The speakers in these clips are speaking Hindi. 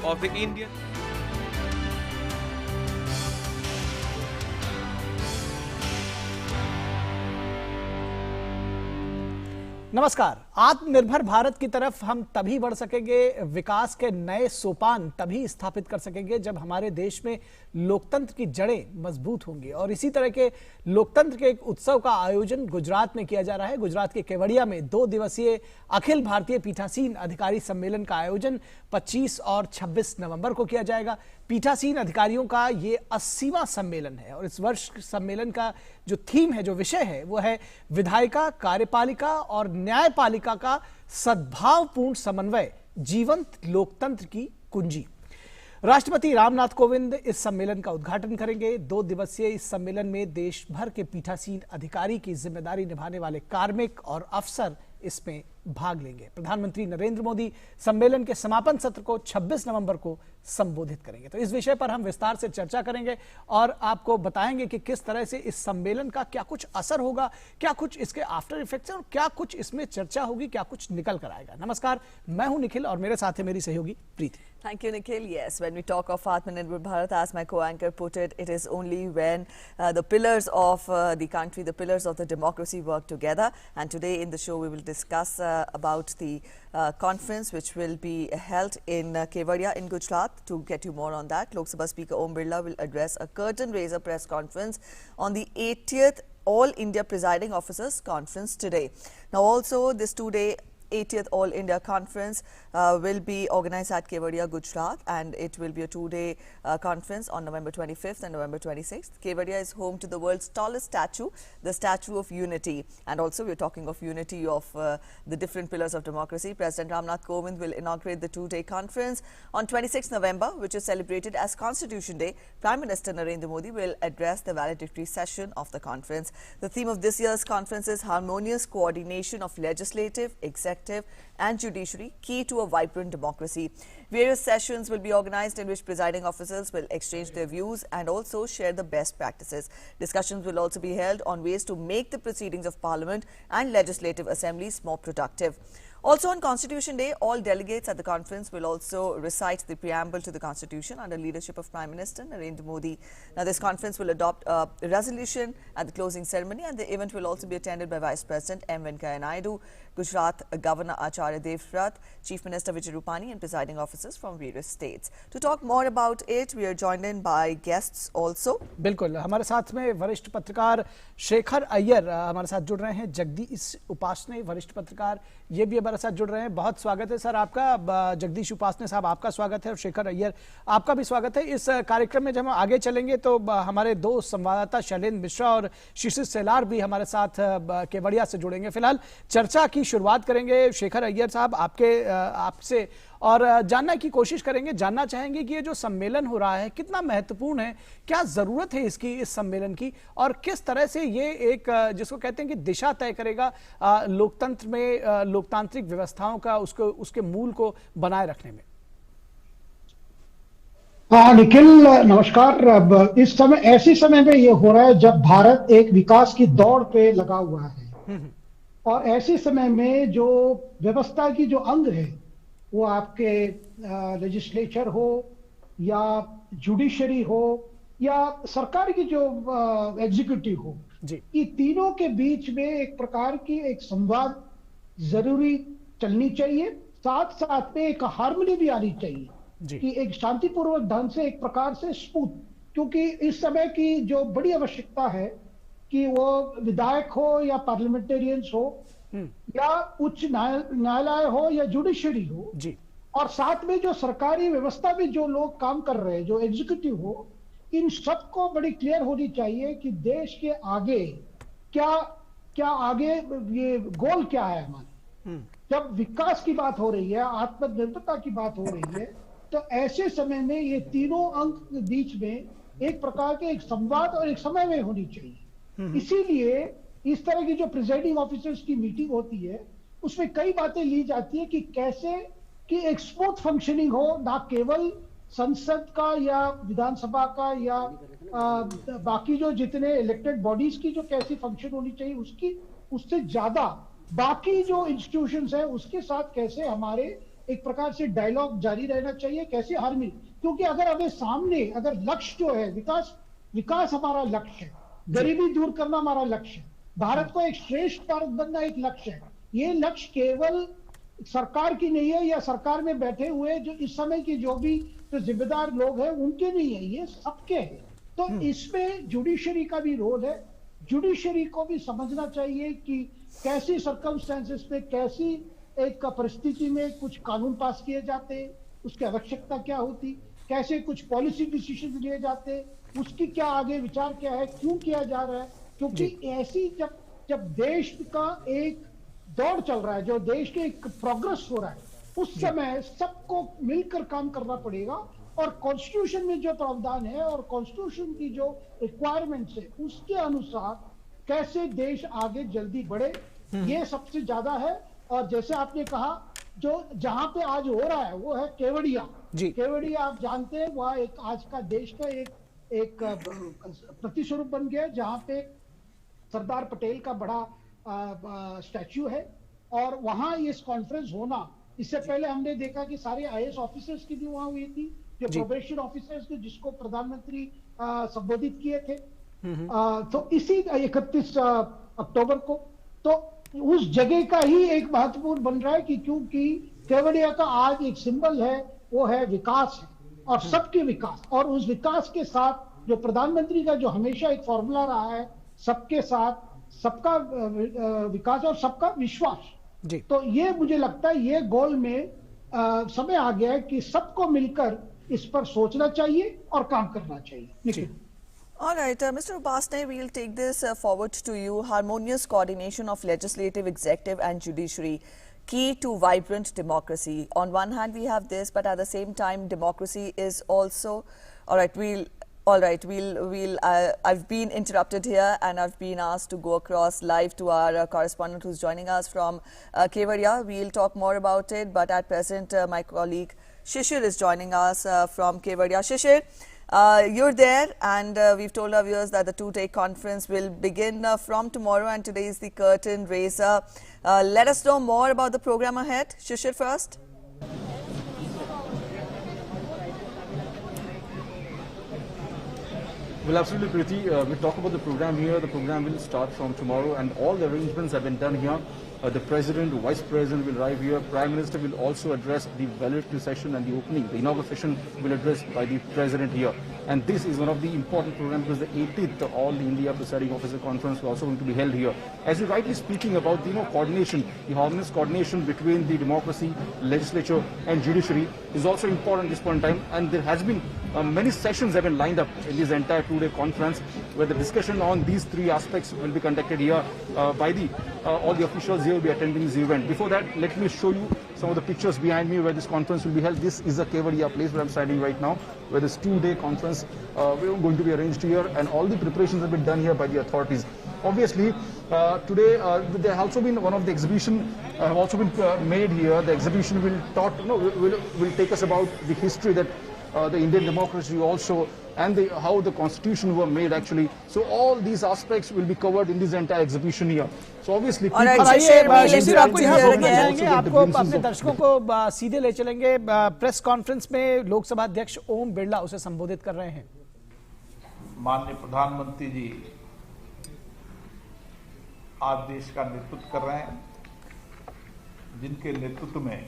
of the Indian. नमस्कार। आत्मनिर्भर भारत की तरफ हम तभी बढ़ सकेंगे, विकास के नए सोपान तभी स्थापित कर सकेंगे जब हमारे देश में लोकतंत्र की जड़ें मजबूत होंगी। और इसी तरह के लोकतंत्र के एक उत्सव का आयोजन गुजरात में किया जा रहा है। गुजरात के केवड़िया में 2 दिवसीय अखिल भारतीय पीठासीन अधिकारी सम्मेलन का आयोजन 25 और 26 नवंबर को किया जाएगा। पीठासीन अधिकारियों का ये 80वां सम्मेलन है और इस वर्ष सम्मेलन का जो थीम है, जो विषय है, वो है विधायिका, कार्यपालिका और न्यायपालिका का सद्भावपूर्ण समन्वय, जीवंत लोकतंत्र की कुंजी। राष्ट्रपति रामनाथ कोविंद इस सम्मेलन का उद्घाटन करेंगे। 2 दिवसीय इस सम्मेलन में देश भर के पीठासीन अधिकारी की जिम्मेदारी निभाने वाले कार्मिक और अफसर इसमें भाग लेंगे। प्रधानमंत्री नरेंद्र मोदी सम्मेलन के समापन सत्र को 26 नवंबर को संबोधित करेंगे। तो इस विषय पर हम विस्तार से चर्चा करेंगे और आपको बताएंगे कि किस तरह से इस सम्मेलन का क्या कुछ असर होगा, क्या कुछ इसके आफ्टर इफेक्ट्स हैं और क्या कुछ इसमें चर्चा होगी, क्या कुछ निकल कर आएगा। नमस्कार, मैं हूं निखिल और मेरे साथ है मेरी सहयोगी प्रीति। Thank you, Nikhil. Yes, when we talk of Atmanirbhar Bharat, as my co-anchor put it, it is only when the pillars of the country, the pillars of the democracy work together. And today in the show, we will discuss about the conference which will be held in Kevadia in Gujarat. To get you more on that, Lok Sabha Speaker Om Birla will address a curtain raiser press conference on the 80th All India Presiding Officers Conference today. Now also this 2-day 80th All India Conference will be organized at Kevadia, Gujarat, and it will be a 2-day conference on November 25th and November 26th. Kevadia is home to the world's tallest statue, the Statue of Unity. And also we're talking of unity of the different pillars of democracy. President Ramnath Kovind will inaugurate the 2-day conference on 26th November, which is celebrated as Constitution Day. Prime Minister Narendra Modi will address the valedictory session of the conference. The theme of this year's conference is harmonious coordination of legislative, executive and judiciary, key to a vibrant democracy. Various sessions will be organized in which presiding officers will exchange their views and also share the best practices. Discussions will also be held on ways to make the proceedings of Parliament and legislative assemblies more productive. Also on Constitution Day, all delegates at the conference will also recite the preamble to the Constitution under leadership of Prime Minister Narendra Modi. Now, this conference will adopt a resolution at the closing ceremony, and the event will also be attended by Vice President M. Venkaiah Naidu, Gujarat Governor Acharya Devvrat, Chief Minister Vijay Rupani, and presiding officers from various states. To talk more about it, we are joined in by guests also. बिल्कुल, हमारे साथ में वरिष्ठ पत्रकार शेखर अय्यर हमारे साथ जुड़ रहे हैं। जगदीश उपासने वरिष्ठ पत्रकार ये भी हमारे साथ जुड़ रहे हैं। बहुत स्वागत है सर आपका। जगदीश उपासने साहब आपका स्वागत है और शेखर अय्यर आपका भी स्वागत है। इस कार्यक्रम में जब हम आगे चलेंगे तो हमारे 2 संवाददाता शैलेंद्र मिश्रा और शिशिर सेलार भी हमारे साथ केवड़िया से जुड़ेंगे। फिलहाल चर्चा की शुरुआत करेंगे शेखर अय्यर साहब आपसे और जानने की कोशिश करेंगे, जानना चाहेंगे कि ये जो सम्मेलन हो रहा है कितना महत्वपूर्ण है, क्या जरूरत है इसकी, इस सम्मेलन की, और किस तरह से ये एक जिसको कहते हैं कि दिशा तय करेगा लोकतंत्र में, लोकतांत्रिक व्यवस्थाओं का उसके मूल को बनाए रखने में। निखिल नमस्कार। इस समय ऐसे समय में ये हो रहा है जब भारत एक विकास की दौड़ पे लगा हुआ है और ऐसे समय में जो व्यवस्था की जो अंग है वो आपके लेजिस्लेचर हो या जुडिशरी हो या सरकार की जो एग्जीक्यूटिव हो, ये तीनों के बीच में एक प्रकार की एक संवाद जरूरी चलनी चाहिए। साथ साथ में एक हार्मनी भी आनी चाहिए कि एक शांतिपूर्वक ढंग से, एक प्रकार से स्मूथ, क्योंकि इस समय की जो बड़ी आवश्यकता है कि वो विधायक हो या पार्लियामेंटेरियंस हो या उच्च न्यायालय हो या जुडिशरी हो जी, और साथ में जो सरकारी व्यवस्था में जो लोग काम कर रहे हैं, जो एग्जीक्यूटिव हो, इन सबको बड़ी क्लियर होनी चाहिए कि देश के आगे क्या आगे ये गोल क्या है हमारे। जब विकास की बात हो रही है, आत्मनिर्भरता की बात हो रही है, तो ऐसे समय में ये तीनों अंग बीच में एक प्रकार के एक संवाद और एक समन्वय होनी चाहिए। इसीलिए इस तरह की जो प्रिजाइडिंग ऑफिसर्स की मीटिंग होती है उसमें कई बातें ली जाती है कि कैसे कि एक स्मूथ फंक्शनिंग हो, ना केवल संसद का या विधानसभा का या बाकी जो जितने इलेक्टेड बॉडीज की जो कैसी फंक्शन होनी चाहिए उसकी, उससे ज्यादा बाकी जो इंस्टीट्यूशंस हैं उसके साथ कैसे हमारे एक प्रकार से डायलॉग जारी रहना चाहिए, कैसे हर मिल, क्योंकि अगर हमें सामने अगर लक्ष्य जो है विकास हमारा लक्ष्य है, गरीबी दूर करना हमारा लक्ष्य है, भारत को एक श्रेष्ठ भारत बनना एक लक्ष्य है। ये लक्ष्य केवल सरकार की नहीं है या सरकार में बैठे हुए जो इस समय की जो भी जो जिम्मेदार लोग हैं उनके नहीं है, ये सबके हैं। तो इसमें जुडिशरी का भी रोल है। जुडिशरी को भी समझना चाहिए कि कैसी सर्कमस्टेंसेस में, कैसी एक परिस्थिति में कुछ कानून पास किए जाते हैं, उसकी आवश्यकता क्या होती, कैसे कुछ पॉलिसी डिसीजन लिए जाते, उसकी क्या आगे विचार क्या है, क्यों किया जा रहा है। क्योंकि ऐसी जब देश का एक दौड़ चल रहा है, जो देश के एक प्रोग्रेस हो रहा है, उस समय सबको मिलकर काम करना पड़ेगा। और कॉन्स्टिट्यूशन में जो प्रावधान है और कॉन्स्टिट्यूशन की जो रिक्वायरमेंट्स है उसके अनुसार कैसे देश आगे जल्दी बढ़े, ये सबसे ज्यादा है। और जैसे आपने कहा, जो जहां पे आज हो रहा है वो है केवड़िया। केवड़िया आप जानते हैं, वह एक आज का देश का एक प्रतिस्वरूप बन गया, जहां पे सरदार पटेल का बड़ा स्टैच्यू है। और वहां इस कॉन्फ्रेंस होना, इससे पहले हमने देखा कि सारे आईएएस ऑफिसर्स की भी वहां हुई थी, जो प्रोबेशन ऑफिसर्स थे, जिसको प्रधानमंत्री संबोधित किए थे। तो इसी 31 अक्टूबर को तो उस जगह का ही एक महत्वपूर्ण बन रहा है कि क्योंकि केवड़िया का आज एक सिंबल है, वो है विकास है, और सबके विकास। और उस विकास के साथ जो प्रधानमंत्री का जो हमेशा एक फॉर्मूला रहा है, सबके साथ सबका विकास और सबका विश्वास। तो ये मुझे लगता है ये गोल में समय आ गया है कि सबको मिलकर इस पर सोचना चाहिए और काम करना चाहिए। All right, Mr. Upasne, we'll take this forward to you. Harmonious coordination of legislative, executive and judiciary, key to vibrant democracy. On one hand, we have this, but at the same time, democracy is also... I've been interrupted here and I've been asked to go across live to our correspondent who's joining us from Kevadia. We'll talk more about it, but at present, my colleague Shishir is joining us from Kevadia. Shishir, you're there, and we've told our viewers that the two-day conference will begin from tomorrow, and today is the curtain raiser. Let us know more about the program ahead. Shishir first. Well, absolutely, Preeti. We talk about the program here. The program will start from tomorrow, and all the arrangements have been done here. The President, the Vice President will arrive here. Prime Minister will also address the valedictory session and the opening. The inaugural session will be addressed by the President here. And this is one of the important programs because the 18th All India Presiding Officer Conference is also going to be held here. As you're rightly speaking about the coordination, the harmonious coordination between the democracy, legislature and judiciary is also important at this point in time. And there has been many sessions have been lined up in this entire two-day conference where the discussion on these three aspects will be conducted here by all the officials here will be attending this event. Before that, let me show you some of the pictures behind me where this conference will be held. This is the Kevadia place where I'm standing right now, where this two-day conference we're going to be arranged here, and all the preparations have been done here by the authorities. Obviously, today there has also been one of the exhibition have also been made here. The exhibition will take us about the history that the Indian democracy also, and how the constitution were made actually. So all these aspects will be covered in this entire exhibition here. So obviously, आपको अपने दर्शकों को सीधे ले चलेंगे प्रेस कॉन्फ्रेंस में लोकसभा अध्यक्ष ओम बिरला उसे संबोधित कर रहे हैं। माननीय प्रधानमंत्री जी आज देश का नेतृत्व कर रहे हैं, जिनके नेतृत्व में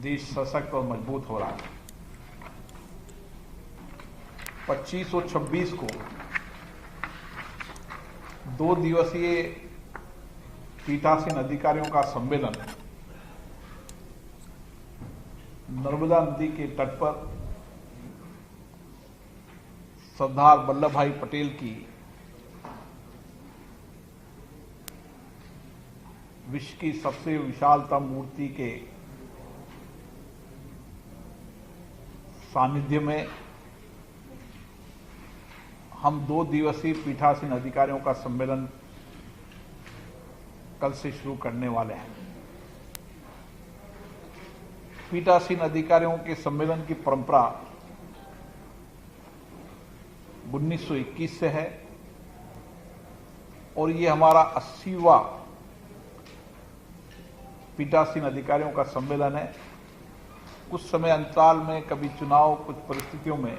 देश सशक्त और मजबूत हो रहा है। 25 और 26 को 2 दिवसीय पीठासीन अधिकारियों का सम्मेलन नर्मदा नदी के तट पर सरदार वल्लभ भाई पटेल की विश्व की सबसे विशालतम मूर्ति के सानिध्य में हम 2 दिवसीय पीठासीन अधिकारियों का सम्मेलन कल से शुरू करने वाले हैं। पीठासीन अधिकारियों के सम्मेलन की परंपरा 1921 से है और ये हमारा 80वां पीठासीन अधिकारियों का सम्मेलन है। कुछ समय अंतराल में कभी चुनाव, कुछ परिस्थितियों में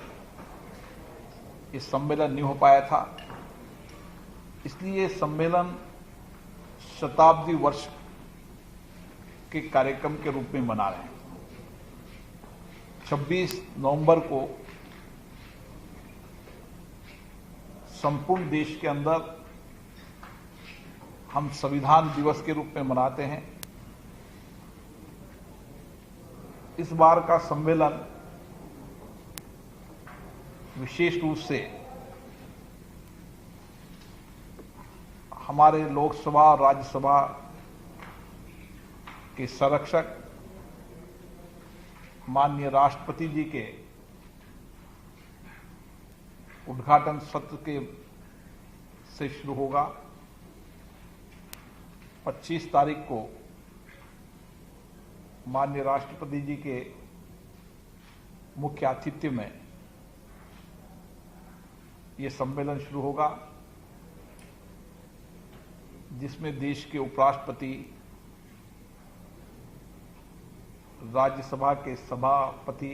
ये सम्मेलन नहीं हो पाया था, इसलिए ये सम्मेलन शताब्दी वर्ष के कार्यक्रम के रूप में मना रहे हैं। 26 नवंबर को संपूर्ण देश के अंदर हम संविधान दिवस के रूप में मनाते हैं। इस बार का सम्मेलन विशेष रूप से हमारे लोकसभा और राज्यसभा के संरक्षक माननीय राष्ट्रपति जी के उद्घाटन सत्र से शुरू होगा। 25 तारीख को माननीय राष्ट्रपति जी के मुख्य आतिथ्य में ये सम्मेलन शुरू होगा, जिसमें देश के उपराष्ट्रपति, राज्यसभा के सभापति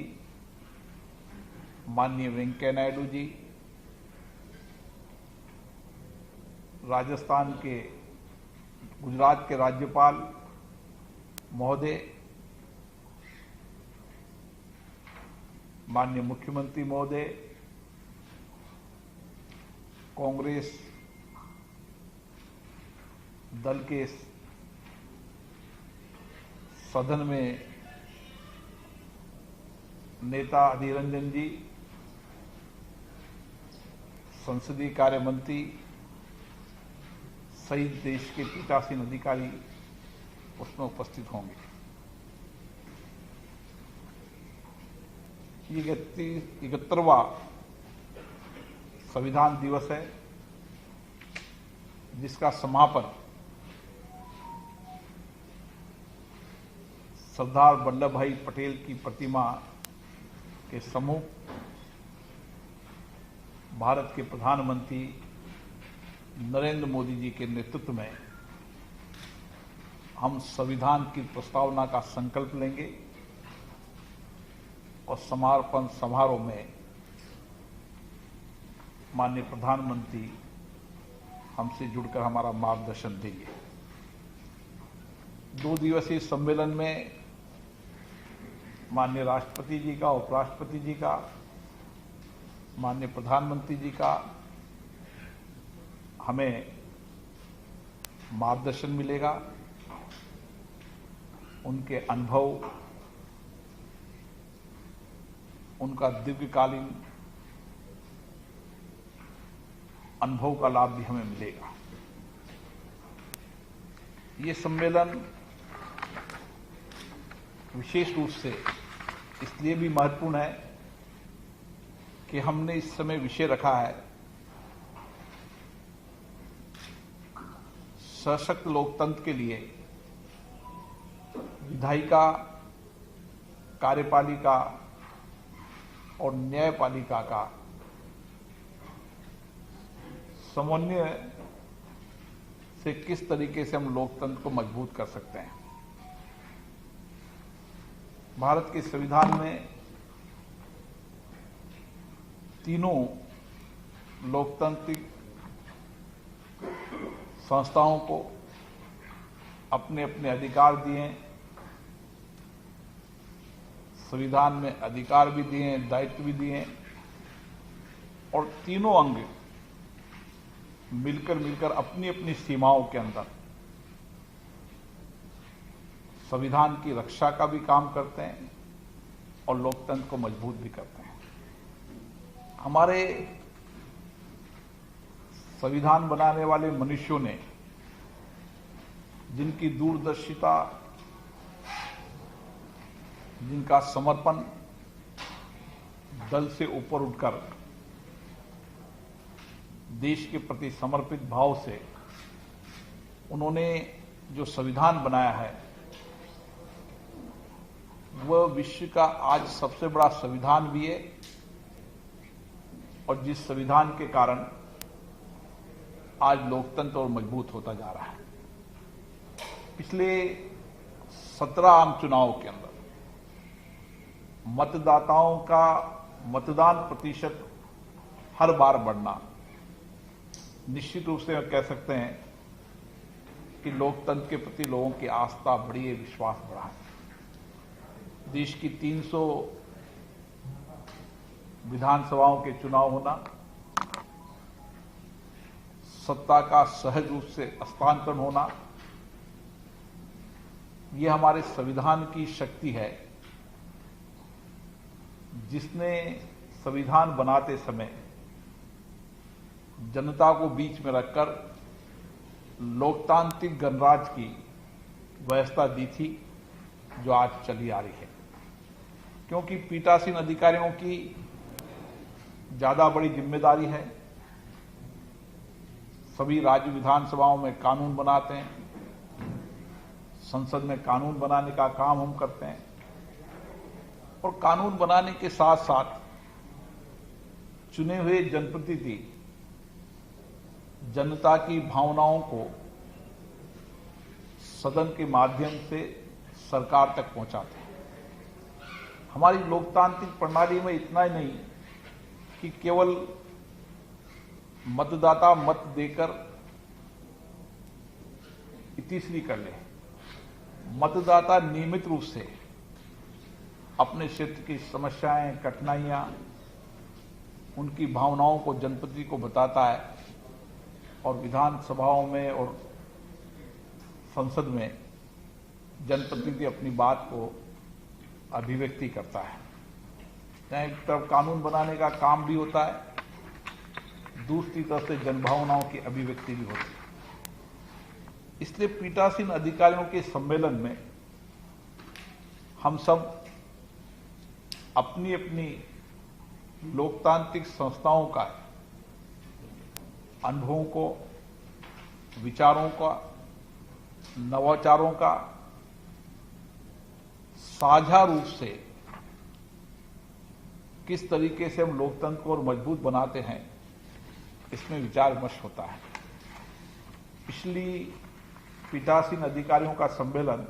माननीय वेंकैया नायडू जी, राजस्थान के, गुजरात के राज्यपाल महोदय, माननीय मुख्यमंत्री महोदय, कांग्रेस दल के सदन में नेता अधीर रंजन जी, संसदीय कार्य मंत्री सहित देश के पीठासीन अधिकारी उसमें उपस्थित होंगे। ये 71वां संविधान दिवस है, जिसका समापन सरदार वल्लभ भाई पटेल की प्रतिमा के सम्मुख भारत के प्रधानमंत्री नरेंद्र मोदी जी के नेतृत्व में हम संविधान की प्रस्तावना का संकल्प लेंगे और समापन समारोह में माननीय प्रधानमंत्री हमसे जुड़कर हमारा मार्गदर्शन देंगे। 2 दिवसीय सम्मेलन में माननीय राष्ट्रपति जी का, उपराष्ट्रपति जी का, माननीय प्रधानमंत्री जी का हमें मार्गदर्शन मिलेगा। उनके अनुभव, उनका दीर्घकालीन अनुभव का लाभ भी हमें मिलेगा। ये सम्मेलन विशेष रूप से इसलिए भी महत्वपूर्ण है कि हमने इस समय विषय रखा है सशक्त लोकतंत्र के लिए विधायिका, कार्यपालिका और न्यायपालिका का समन्वय से किस तरीके से हम लोकतंत्र को मजबूत कर सकते हैं। भारत के संविधान में तीनों लोकतांत्रिक संस्थाओं को अपने अपने अधिकार दिए हैं। संविधान में अधिकार भी दिए हैं, दायित्व भी दिए हैं और तीनों अंग मिलकर अपनी अपनी सीमाओं के अंदर संविधान की रक्षा का भी काम करते हैं और लोकतंत्र को मजबूत भी करते हैं। हमारे संविधान बनाने वाले मनुष्यों ने जिनकी दूरदर्शिता, जिनका समर्पण दल से ऊपर उठकर देश के प्रति समर्पित भाव से उन्होंने जो संविधान बनाया है वह विश्व का आज सबसे बड़ा संविधान भी है और जिस संविधान के कारण आज लोकतंत्र और मजबूत होता जा रहा है। पिछले 17 आम चुनाव के अंदर मतदाताओं का मतदान प्रतिशत हर बार बढ़ना, निश्चित रूप से कह सकते हैं कि लोकतंत्र के प्रति लोगों की आस्था बढ़ी है, विश्वास बढ़ा है। देश की 300 विधानसभाओं के चुनाव होना, सत्ता का सहज रूप से हस्तांतरण होना, यह हमारे संविधान की शक्ति है, जिसने संविधान बनाते समय जनता को बीच में रखकर लोकतांत्रिक गणराज्य की व्यवस्था दी थी, जो आज चली आ रही है। क्योंकि पीठासीन अधिकारियों की ज्यादा बड़ी जिम्मेदारी है, सभी राज्य विधानसभाओं में कानून बनाते हैं, संसद में कानून बनाने का काम हम करते हैं, और कानून बनाने के साथ साथ चुने हुए जनप्रतिनिधि जनता की भावनाओं को सदन के माध्यम से सरकार तक पहुंचाते हैं। हमारी लोकतांत्रिक प्रणाली में इतना ही नहीं कि केवल मतदाता मत देकर इतिश्री कर ले, मतदाता नियमित रूप से अपने क्षेत्र की समस्याएं, कठिनाइयां, उनकी भावनाओं को जनप्रतिनिधि को बताता है, और विधानसभाओं में और संसद में जनप्रतिनिधि अपनी बात को अभिव्यक्ति करता है। यहाँ एक तरफ कानून बनाने का काम भी होता है, दूसरी तरफ से जनभावनाओं की अभिव्यक्ति भी होती है। इसलिए पीठासीन अधिकारियों के सम्मेलन में हम सब अपनी अपनी लोकतांत्रिक संस्थाओं का अनुभवों को, विचारों का, नवाचारों का साझा रूप से किस तरीके से हम लोकतंत्र को और मजबूत बनाते हैं, इसमें विचार विमर्श होता है। पिछली पीठासीन अधिकारियों का सम्मेलन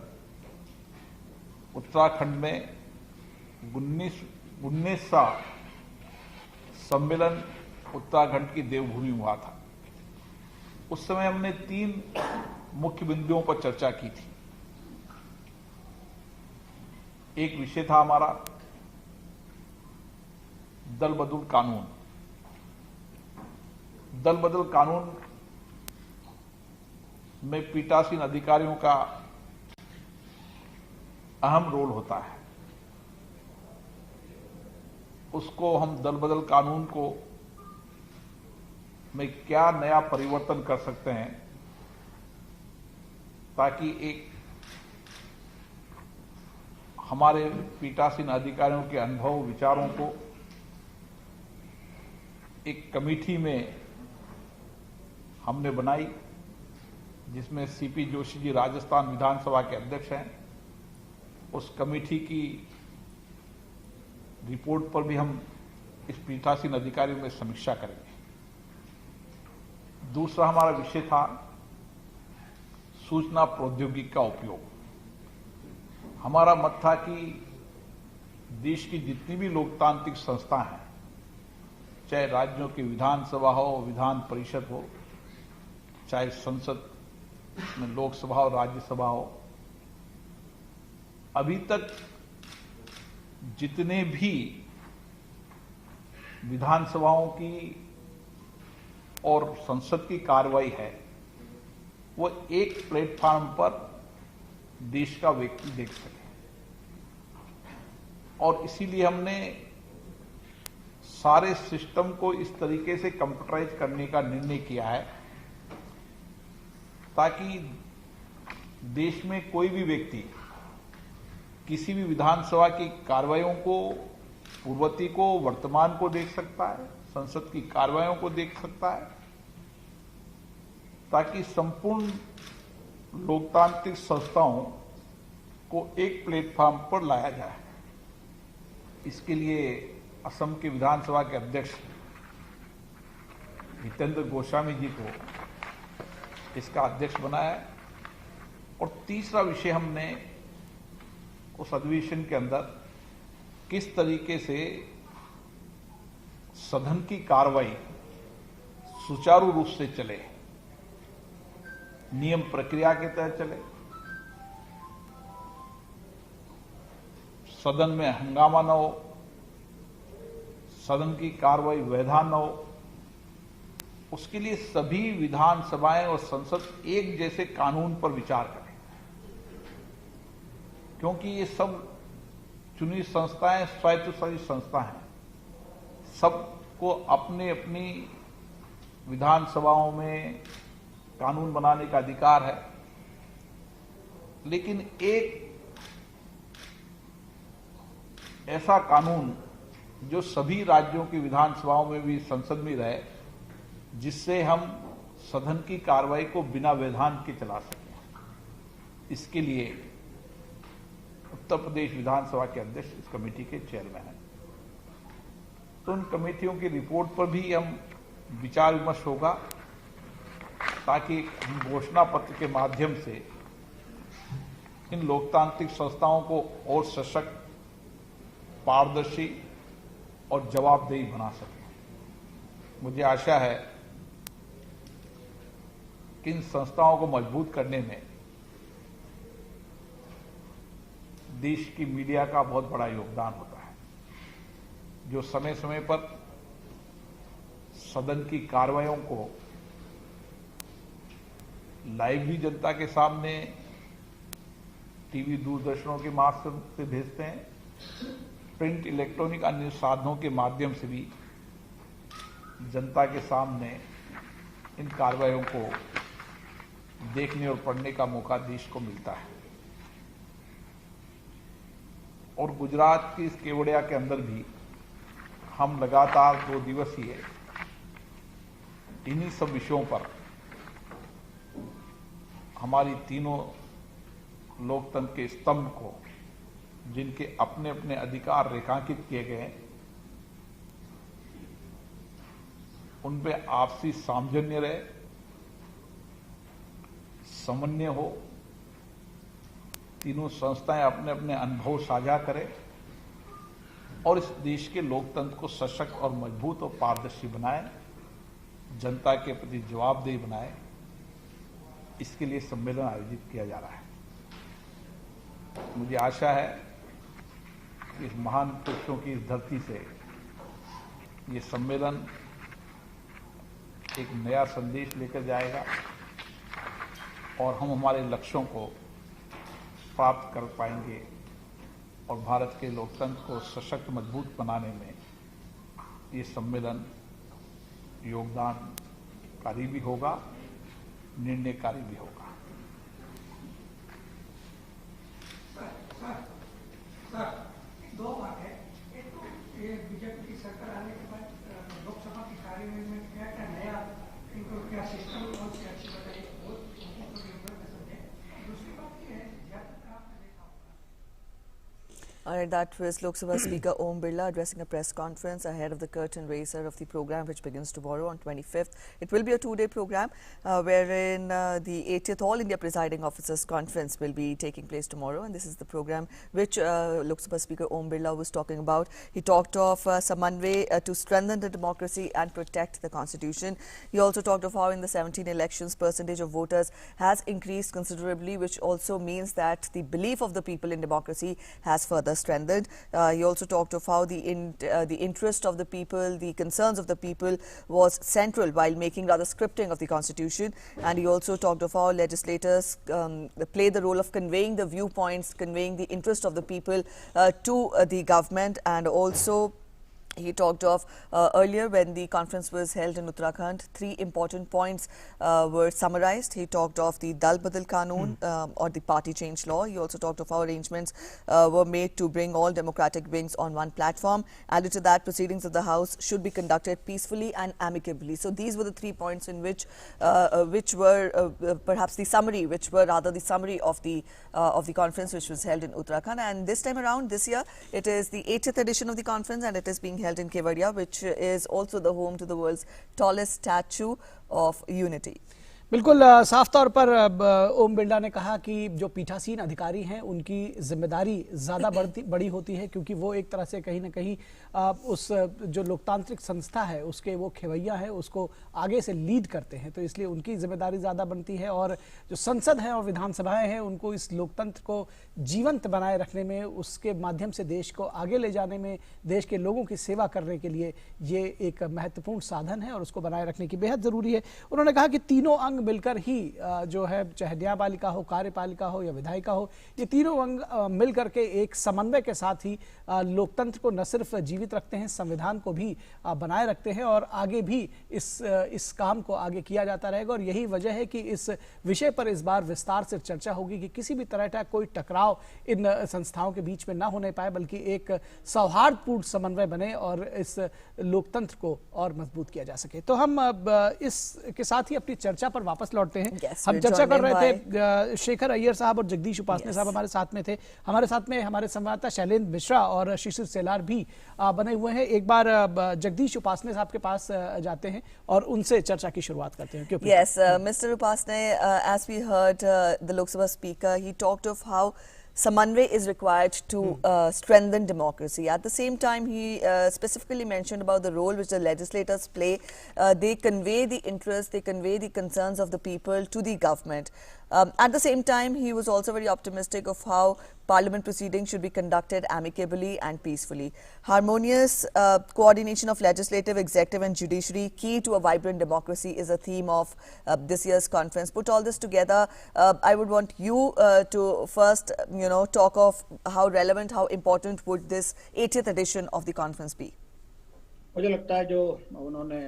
उत्तराखंड में 19वां सम्मेलन उत्तराखंड की देवभूमि में हुआ था। उस समय हमने 3 मुख्य बिंदुओं पर चर्चा की थी। एक विषय था हमारा दल बदल कानून। दल बदल कानून में पीठासीन अधिकारियों का अहम रोल होता है। उसको हम दल बदल कानून को में क्या नया परिवर्तन कर सकते हैं, ताकि एक हमारे पीठासीन अधिकारियों के अनुभव, विचारों को एक कमेटी में हमने बनाई, जिसमें सीपी जोशी जी राजस्थान विधानसभा के अध्यक्ष हैं। उस कमेटी की रिपोर्ट पर भी हम इस पीठासीन अधिकारियों में समीक्षा करेंगे। दूसरा हमारा विषय था सूचना प्रौद्योगिकी का उपयोग। हमारा मत था कि देश की जितनी भी लोकतांत्रिक संस्था हैं, चाहे राज्यों की विधानसभा हो, विधान परिषद हो, चाहे संसद में लोकसभा और राज्यसभा हो, अभी तक जितने भी विधानसभाओं की और संसद की कार्रवाई है, वो एक प्लेटफॉर्म पर देश का व्यक्ति देख सके। और इसीलिए हमने सारे सिस्टम को इस तरीके से कंप्यूटराइज करने का निर्णय किया है, ताकि देश में कोई भी व्यक्ति किसी भी विधानसभा की कार्रवाइयों को, पूर्ववर्ती को, वर्तमान को देख सकता है, संसद की कार्रवाइयों को देख सकता है, ताकि संपूर्ण लोकतांत्रिक संस्थाओं को एक प्लेटफॉर्म पर लाया जाए। इसके लिए असम के विधानसभा के अध्यक्ष हितेंद्र गोस्वामी जी को इसका अध्यक्ष बनाया है। और तीसरा विषय हमने उस अधिवेशन के अंदर किस तरीके से सदन की कार्रवाई सुचारू रूप से चले, नियम प्रक्रिया के तहत चले, सदन में हंगामा न हो, सदन की कार्रवाई वैधान न हो, उसके लिए सभी विधानसभाएं और संसद एक जैसे कानून पर विचार करें, क्योंकि ये सब चुनी संस्थाएं स्वायत्तशासी संस्था हैं, सबको अपने अपनी विधानसभाओं में कानून बनाने का अधिकार है, लेकिन एक ऐसा कानून जो सभी राज्यों की विधानसभाओं में भी संसद में रहे, जिससे हम सदन की कार्रवाई को बिना व्यवधान के चला सकें। इसके लिए उत्तर प्रदेश विधानसभा के अध्यक्ष इस कमेटी के चेयरमैन हैं, तो उन कमेटियों की रिपोर्ट पर भी हम विचार विमर्श होगा, ताकि हम घोषणा पत्र के माध्यम से इन लोकतांत्रिक संस्थाओं को और सशक्त, पारदर्शी और जवाबदेही बना सकें। मुझे आशा है कि इन संस्थाओं को मजबूत करने में देश की मीडिया का बहुत बड़ा योगदान होता है, जो समय समय पर सदन की कार्रवाइयों को लाइव भी जनता के सामने टीवी दूरदर्शनों के माध्यम से भेजते हैं, प्रिंट इलेक्ट्रॉनिक अन्य साधनों के माध्यम से भी जनता के सामने इन कार्रवाइयों को देखने और पढ़ने का मौका देश को मिलता है। और गुजरात की इस केवड़िया के अंदर भी हम लगातार 2 दिवसीय इन्हीं सब विषयों पर हमारी तीनों लोकतंत्र के स्तंभ को, जिनके अपने अपने अधिकार रेखांकित किए गए, उन पे आपसी सामंजस्य रहे, समन्वय हो, तीनों संस्थाएं अपने अपने अनुभव साझा करें और इस देश के लोकतंत्र को सशक्त और मजबूत और पारदर्शी बनाएं, जनता के प्रति जवाबदेही बनाएं। इसके लिए सम्मेलन आयोजित किया जा रहा है। मुझे आशा है कि इस महान पुरुषों की इस धरती से ये सम्मेलन एक नया संदेश लेकर जाएगा और हम हमारे लक्ष्यों को प्राप्त कर पाएंगे और भारत के लोकतंत्र को सशक्त मजबूत बनाने में ये सम्मेलन योगदानकारी भी होगा, निर्णयकारी भी होगा। दो बात है, एक तो ये बीजेपी की सरकार आने के बाद लोकसभा की कार्यवाही में क्या क्या नया इनको क्या सिस्टम कौन सी अच्छी बताई, दूसरी बात ये है That was Lok Sabha Speaker Om Birla addressing a press conference ahead of the curtain raiser of the program, which begins tomorrow on 25th. It will be a 2-day program wherein the 80th All India Presiding Officers Conference will be taking place tomorrow, and this is the program which Lok Sabha Speaker Om Birla was talking about. He talked of Samanvay to strengthen the democracy and protect the constitution. He also talked of how in the 17 elections percentage of voters has increased considerably, which also means that the belief of the people in democracy has further strengthened. He also talked of how the interest of the people, the concerns of the people was central while making rather scripting of the constitution, and he also talked of how legislators play the role of conveying the viewpoints, conveying the interest of the people to the government. And also he talked of earlier when the conference was held in Uttarakhand, 3 important points were summarized. He talked of the Dal Badal Qanoon or the party change law. He also talked of how arrangements were made to bring all democratic wings on one platform. Added to that, proceedings of the House should be conducted peacefully and amicably. So these were the 3 points in which were perhaps the summary, which were rather the summary of the conference which was held in Uttarakhand. And this time around, this year, it is the 80th edition of the conference, and it is being held in Kevadia, which is also the home to the world's tallest statue of unity. बिल्कुल साफ तौर पर ओम बिरला ने कहा कि जो पीठासीन अधिकारी हैं उनकी जिम्मेदारी ज़्यादा बड़ी होती है, क्योंकि वो एक तरह से कहीं ना कहीं उस जो लोकतांत्रिक संस्था है उसके वो खेवैया है, उसको आगे से लीड करते हैं, तो इसलिए उनकी जिम्मेदारी ज़्यादा बनती है। और जो संसद है और विधानसभाएं हैं उनको इस लोकतंत्र को जीवंत बनाए रखने में, उसके माध्यम से देश को आगे ले जाने में, देश के लोगों की सेवा करने के लिए ये एक महत्वपूर्ण साधन है और उसको बनाए रखने की बेहद ज़रूरी है। उन्होंने कहा कि तीनों अंग मिलकर ही जो है, चाहे न्यायपालिका हो, कार्यपालिका हो या विधायिका हो, ये तीनों अंग मिलकर के एक समन्वय के साथ ही लोकतंत्र को न सिर्फ जीवित रखते हैं, संविधान को भी बनाए रखते हैं और आगे भी इस काम को आगे किया जाता रहेगा। और यही वजह है कि इस विषय पर इस बार विस्तार से चर्चा होगी कि किसी भी तरह का कोई टकराव इन संस्थाओं के बीच में ना होने पाए, बल्कि एक सौहार्दपूर्ण समन्वय बने और इस लोकतंत्र को और मजबूत किया जा सके। तो हम इसके साथ ही अपनी चर्चा पर वापस लौटते हैं। हम चर्चा कर रहे थे, शेखर अय्यर साहब और जगदीश उपासने साहब हमारे साथ में थे। हमारे साथ में हमारे संवाददाता शैलेंद्र मिश्रा और शिशिर सेलार भी बने हुए हैं। एक बार जगदीश उपासने साहब के पास जाते हैं और उनसे चर्चा की शुरुआत करते हैं। Yes, Mr. Upasne, as we heard the Lok Sabha speaker, he talked of how Samanvay is required to strengthen democracy. At the same time, he specifically mentioned about the role which the legislators play. They convey the interests, they convey the concerns of the people to the government. At the same time, he was also very optimistic of how parliament proceedings should be conducted amicably and peacefully. Harmonious coordination of legislative, executive and judiciary, key to a vibrant democracy, is a theme of this year's conference. Put all this together, I would want you to first, talk of how relevant, how important would this 80th edition of the conference be? मुझे लगता है जो उन्होंने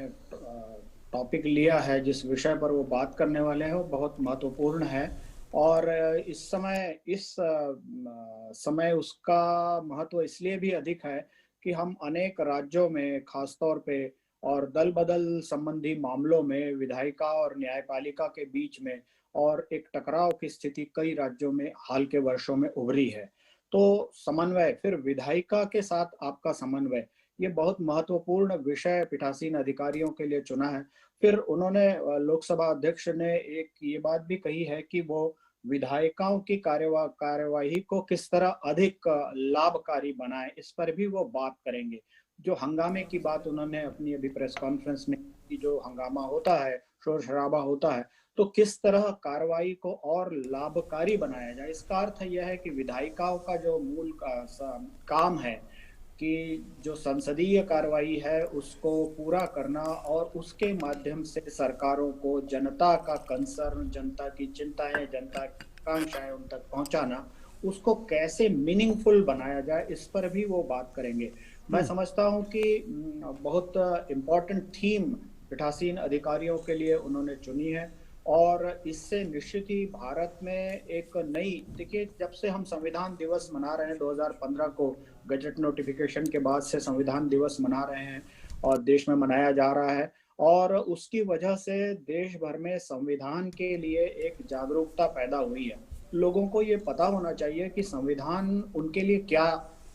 टॉपिक लिया है, जिस विषय पर वो बात करने वाले हैं, वो बहुत महत्वपूर्ण है और इस समय उसका महत्व इसलिए भी अधिक है कि हम अनेक राज्यों में खासतौर पे और दल बदल संबंधी मामलों में विधायिका और न्यायपालिका के बीच में और एक टकराव की स्थिति कई राज्यों में हाल के वर्षों में उभरी है। तो समन्वय, फिर विधायिका के साथ आपका समन्वय, ये बहुत महत्वपूर्ण विषय पीठासीन अधिकारियों के लिए चुना है। फिर उन्होंने, लोकसभा अध्यक्ष ने एक ये बात भी कही है कि वो विधायिकाओं की कार्यवाही को किस तरह अधिक लाभकारी बनाए, इस पर भी वो बात करेंगे। जो हंगामे की बात उन्होंने अपनी अभी प्रेस कॉन्फ्रेंस में की, जो हंगामा होता है, शोर शराबा होता है, तो किस तरह कार्रवाई को और लाभकारी बनाया जाए। इसका अर्थ यह है कि विधायिकाओं का जो मूल काम है कि जो संसदीय कार्रवाई है उसको पूरा करना और उसके माध्यम से सरकारों को जनता का कंसर्न, जनता की चिंताएं, जनता की आकांक्षाएं उन तक पहुंचाना, उसको कैसे मीनिंगफुल बनाया जाए, इस पर भी वो बात करेंगे। मैं समझता हूं कि बहुत इम्पोर्टेंट थीम पीठासीन अधिकारियों के लिए उन्होंने चुनी है और इससे निश्चित ही भारत में एक नई, देखिए जब से हम संविधान दिवस मना रहे हैं 2015 को, गजट नोटिफिकेशन के बाद से संविधान दिवस मना रहे हैं और देश में मनाया जा रहा है और उसकी वजह से देश भर में संविधान के लिए एक जागरूकता पैदा हुई है। लोगों को ये पता होना चाहिए कि संविधान उनके लिए क्या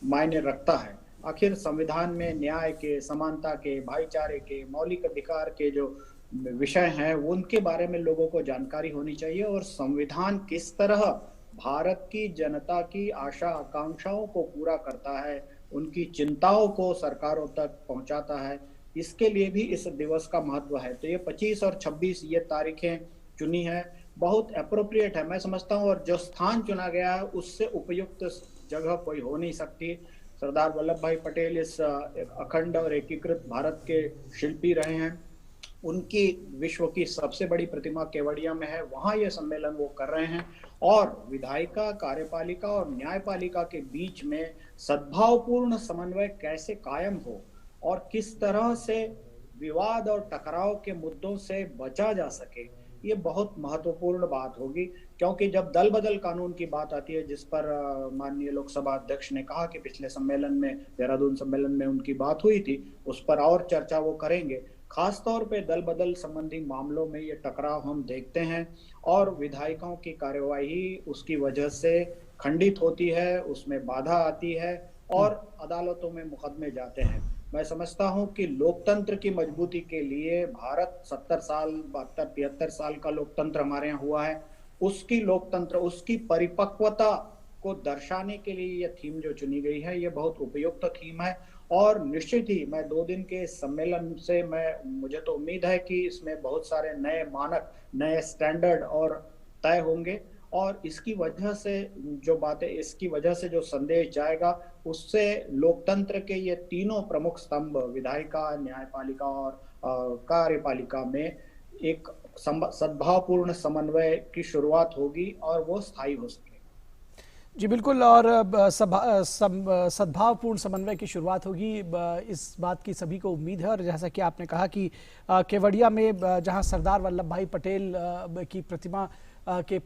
मायने रखता है। आखिर संविधान में न्याय के, समानता के, भाईचारे के, मौलिक अधिकार के जो विषय हैं उनके बारे में लोगों को जानकारी होनी चाहिए और संविधान किस तरह भारत की जनता की आशा आकांक्षाओं को पूरा करता है, उनकी चिंताओं को सरकारों तक पहुंचाता है, इसके लिए भी इस दिवस का महत्व है। तो ये 25 और 26 ये तारीखें चुनी है, बहुत अप्रोप्रिएट है मैं समझता हूँ। और जो स्थान चुना गया है उससे उपयुक्त जगह कोई हो नहीं सकती। सरदार वल्लभ भाई पटेल इस अखंड और एकीकृत भारत के शिल्पी रहे हैं। उनकी विश्व की सबसे बड़ी प्रतिमा केवड़िया में है, वहां ये सम्मेलन वो कर रहे हैं और विधायिका, कार्यपालिका और न्यायपालिका के बीच में सद्भावपूर्ण समन्वय कैसे कायम हो और किस तरह से विवाद और टकराव के मुद्दों से बचा जा सके, ये बहुत महत्वपूर्ण बात होगी। क्योंकि जब दल बदल कानून की बात आती है, जिस पर माननीय लोकसभा अध्यक्ष ने कहा कि पिछले सम्मेलन में, देहरादून सम्मेलन में उनकी बात हुई थी, उस पर और चर्चा वो करेंगे। खासतौर पे दल बदल संबंधी मामलों में ये टकराव हम देखते हैं और विधायिकाओं की कार्यवाही उसकी वजह से खंडित होती है, उसमें बाधा आती है और अदालतों में मुकदमे जाते हैं। मैं समझता हूं कि लोकतंत्र की मजबूती के लिए भारत 70 साल 72-73 साल का लोकतंत्र हमारे यहाँ हुआ है, उसकी लोकतंत्र उसकी परिपक्वता को दर्शाने के लिए यह थीम जो चुनी गई है, यह बहुत उपयुक्त थीम है। और निश्चित ही मैं 2 दिन के सम्मेलन से मुझे तो उम्मीद है कि इसमें बहुत सारे नए मानक, नए स्टैंडर्ड और तय होंगे, और इसकी वजह से जो संदेश जाएगा, उससे लोकतंत्र के ये तीनों प्रमुख स्तंभ विधायिका, न्यायपालिका और कार्यपालिका में एक सद्भावपूर्ण समन्वय की शुरुआत होगी और वो स्थायी हो सके। जी बिल्कुल, और सद्भावपूर्ण समन्वय की शुरुआत होगी, इस बात की सभी को उम्मीद है। और जैसा कि आपने कहा कि केवड़िया में जहां सरदार वल्लभ भाई पटेल की प्रतिमा की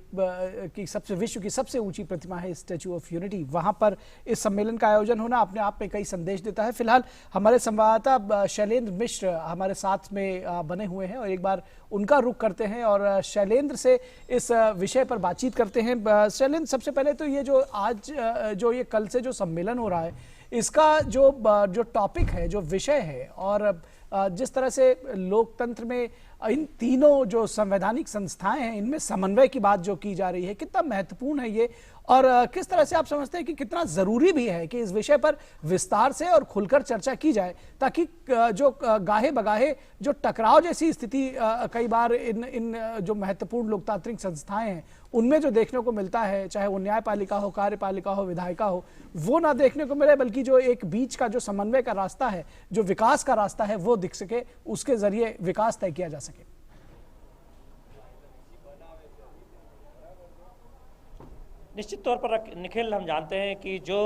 विश्व की सबसे ऊंची प्रतिमा है स्टैच्यू ऑफ यूनिटी, वहां पर इस सम्मेलन का आयोजन होना अपने आप में कई संदेश देता है। फिलहाल हमारे संवाददाता शैलेंद्र मिश्र हमारे साथ में बने हुए हैं और एक बार उनका रुख करते हैं और शैलेंद्र से इस विषय पर बातचीत करते हैं। शैलेंद्र, सबसे पहले तो ये जो आज ये कल से जो सम्मेलन हो रहा है, इसका जो टॉपिक है, जो विषय है, और जिस तरह से लोकतंत्र में इन तीनों जो संवैधानिक संस्थाएं हैं, इनमें समन्वय की बात जो की जा रही है, कितना महत्वपूर्ण है ये, और किस तरह से आप समझते हैं कि कितना जरूरी भी है कि इस विषय पर विस्तार से और खुलकर चर्चा की जाए, ताकि जो गाहे बगाहे जो टकराव जैसी स्थिति कई बार इन जो महत्वपूर्ण लोकतांत्रिक संस्थाएं हैं उनमें जो देखने को मिलता है, चाहे वो न्यायपालिका हो, कार्यपालिका हो, विधायिका हो, वो ना देखने को मिले, बल्कि जो एक बीच का जो समन्वय का रास्ता है, जो विकास का रास्ता है, वो दिख सके, उसके जरिए विकास तय किया जा सके। निश्चित तौर पर निखिल, हम जानते हैं कि जो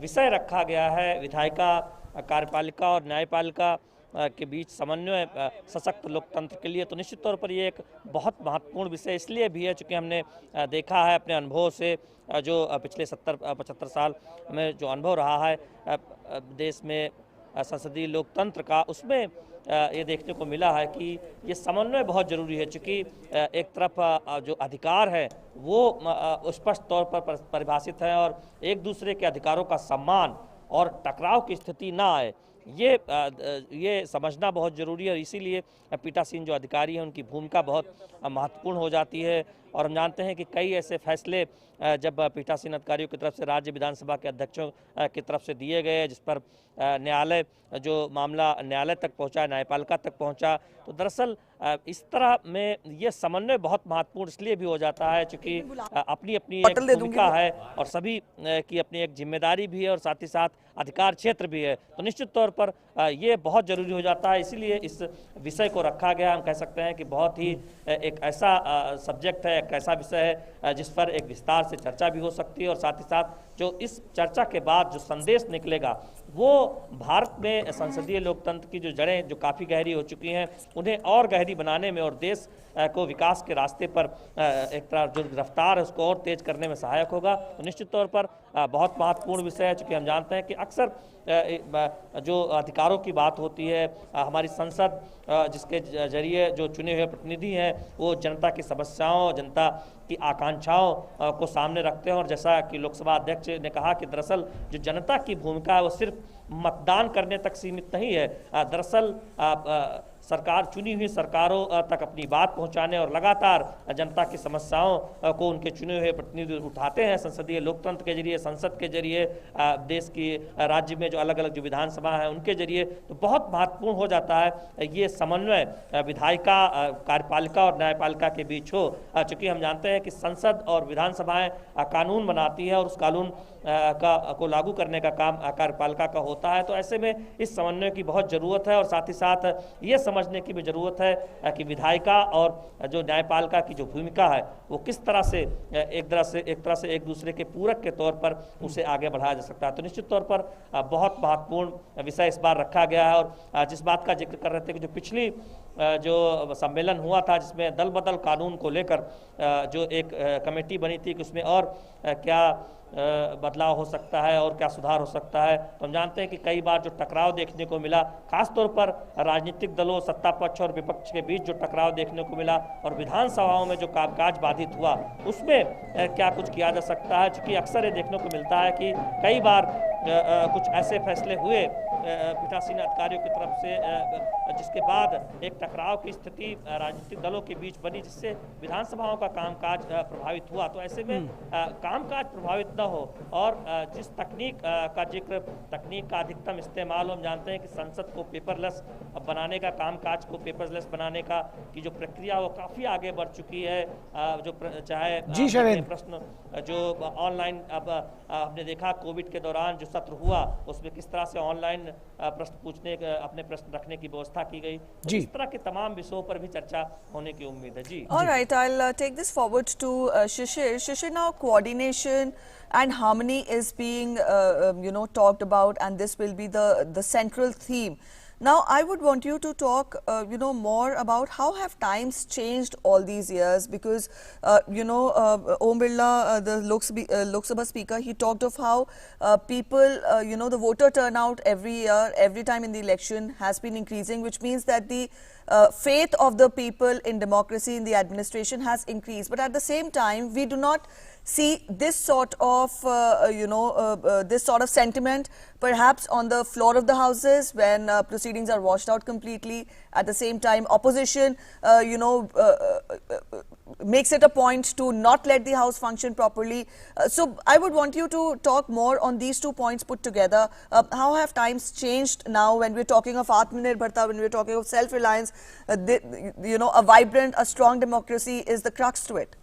विषय रखा गया है विधायिका, कार्यपालिका और न्यायपालिका के बीच समन्वय सशक्त लोकतंत्र के लिए, तो निश्चित तौर पर ये एक बहुत महत्वपूर्ण विषय इसलिए भी है चूँकि हमने देखा है अपने अनुभव से, जो पिछले 70-75 साल में जो अनुभव रहा है देश में संसदीय लोकतंत्र का, उसमें ये देखने को मिला है कि ये समन्वय बहुत ज़रूरी है। चूँकि एक तरफ जो अधिकार है वो स्पष्ट तौर पर परिभाषित है और एक दूसरे के अधिकारों का सम्मान और टकराव की स्थिति ना आए, ये समझना बहुत ज़रूरी है। और इसीलिए पीठासीन जो अधिकारी हैं उनकी भूमिका बहुत महत्वपूर्ण हो जाती है। और हम जानते हैं कि कई ऐसे फैसले जब पीठासीन अधिकारियों की तरफ से राज्य विधानसभा के अध्यक्षों की तरफ से दिए गए, जिस पर न्यायालय जो मामला न्यायालय तक पहुंचा, न्यायपालिका तक पहुंचा, तो दरअसल इस तरह में ये समन्वय बहुत महत्वपूर्ण इसलिए भी हो जाता है क्योंकि अपनी अपनी एक भूमिका है और सभी की अपनी एक जिम्मेदारी भी है और साथ ही साथ अधिकार क्षेत्र भी है। तो निश्चित तौर पर ये बहुत ज़रूरी हो जाता है, इसीलिए इस विषय को रखा गया। हम कह सकते हैं कि बहुत ही एक ऐसा सब्जेक्ट है, एक ऐसा विषय है जिस पर एक विस्तार से चर्चा भी हो सकती है और साथ ही साथ जो इस चर्चा के बाद जो संदेश निकलेगा वो भारत में संसदीय लोकतंत्र की जो जड़ें जो काफ़ी गहरी हो चुकी हैं उन्हें और गहरी बनाने में और देश को विकास के रास्ते पर एक तरह जो रफ्तार है उसको और तेज करने में सहायक होगा। तो निश्चित तौर पर बहुत महत्वपूर्ण विषय है, चूँकि हम जानते हैं कि अक्सर जो अधिकारों की बात होती है, हमारी संसद जिसके जरिए जो चुने हुए प्रतिनिधि हैं वो जनता की समस्याओं, जनता की आकांक्षाओं को सामने रखते हैं। और जैसा कि लोकसभा अध्यक्ष ने कहा कि दरअसल जो जनता की भूमिका है वो सिर्फ मतदान करने तक सीमित नहीं है, दरअसल सरकार, चुनी हुई सरकारों तक अपनी बात पहुंचाने और लगातार जनता की समस्याओं को उनके चुने हुए प्रतिनिधि उठाते हैं संसदीय लोकतंत्र के जरिए, संसद के जरिए, देश की राज्य में जो अलग अलग जो विधानसभा है उनके जरिए। तो बहुत महत्वपूर्ण हो जाता है ये समन्वय विधायिका, कार्यपालिका और न्यायपालिका के बीच हो, चूँकि हम जानते हैं कि संसद और विधानसभाएं कानून बनाती है और उस कानून को लागू करने का काम कार्यपालिका का होता है। तो ऐसे में इस समन्वय की बहुत ज़रूरत है और साथ ही साथ ये समझने की भी ज़रूरत है कि विधायिका और जो न्यायपालिका की जो भूमिका है वो किस तरह से एक तरह से एक दूसरे के पूरक के तौर पर उसे आगे बढ़ाया जा सकता है। तो निश्चित तौर पर बहुत महत्वपूर्ण विषय इस बार रखा गया है। और जिस बात का जिक्र कर रहे थे कि जो पिछली जो सम्मेलन हुआ था जिसमें दल बदल कानून को लेकर जो एक कमेटी बनी थी कि उसमें और क्या बदलाव हो सकता है और क्या सुधार हो सकता है, तो हम जानते हैं कि कई बार जो टकराव देखने को मिला, खासतौर पर राजनीतिक दलों, सत्ता पक्ष और विपक्ष के बीच जो टकराव देखने को मिला और विधानसभाओं में जो कामकाज बाधित हुआ, उसमें क्या कुछ किया जा सकता है। क्योंकि अक्सर ये देखने को मिलता है कि कई बार कुछ ऐसे फैसले हुए पीठासीन अधिकारियों की तरफ से जिसके बाद एक टकराव की स्थिति राजनीतिक दलों के बीच बनी, जिससे विधानसभाओं का कामकाज प्रभावित हुआ। तो ऐसे में कामकाज प्रभावित न हो और जिस तकनीक का जिक्र, तकनीक का अधिकतम इस्तेमाल, हम जानते हैं कि संसद को पेपरलेस बनाने का, कामकाज को पेपरलेस बनाने का की जो प्रक्रिया वो काफ़ी आगे बढ़ चुकी है। जो चाहे प्रश्न जो ऑनलाइन, अब हमने देखा कोविड के दौरान जो सत्र हुआ उसमें किस तरह से ऑनलाइन प्रश्न पूछने, अपने प्रश्न रखने की व्यवस्था की गई। तो इस तरह के तमाम विषयों पर भी चर्चा होने की उम्मीद है। जी। All right, I'll take this forward to Shishir. Shishir, now coordination and harmony is being talked about, and this will be the central theme. Now, I would want you to talk, more about how have times changed all these years, because, Om Birla, the Lok Sabha speaker, he talked of how people, the voter turnout every year, every time in the election has been increasing, which means that the faith of the people in democracy, in the administration has increased. But at the same time, we do not see this sort of, this sort of sentiment perhaps on the floor of the houses when proceedings are washed out completely. At the same time, opposition, makes it a point to not let the house function properly. So I would want you to talk more on these 2 points put together. How have times changed now when we're talking of Atmanirbharta, when we're talking of self-reliance? A vibrant, a strong democracy is the crux to it.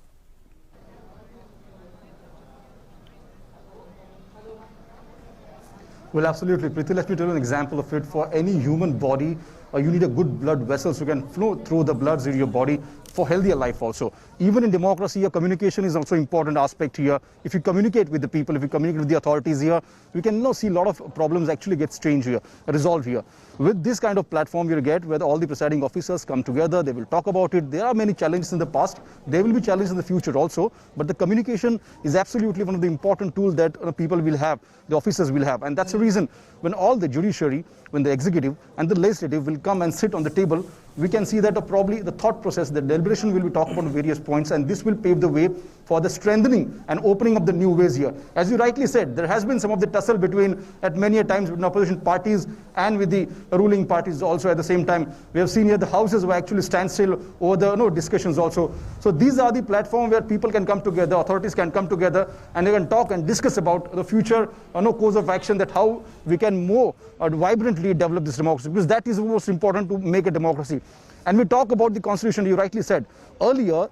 Well, absolutely. Preeti, let me tell you an example of it. For any human body, you need a good blood vessels who can flow through the bloods in your body for healthier life also. Even in democracy, your communication is also important aspect here. If you communicate with the people, if you communicate with the authorities here, we can see a lot of problems actually get changed here, resolved here. With this kind of platform you get, where all the presiding officers come together, they will talk about it. There are many challenges in the past. There will be challenges in the future also. But the communication is absolutely one of the important tools that people will have, the officers will have. And that's the reason when all the judiciary, when the executive and the legislative will come and sit on the table, we can see that probably the thought process, the deliberation will be talked about various points, and this will pave the way for the strengthening and opening of the new ways here. As you rightly said, there has been some of the tussle between, at many a times, between opposition parties and with the ruling parties also at the same time. We have seen here the houses were actually standstill over the discussions also. So these are the platform where people can come together, authorities can come together, and they can talk and discuss about the future course of action, that how we can more vibrantly develop this democracy, because that is most important to make a democracy. And we talk about the constitution, you rightly said. Earlier,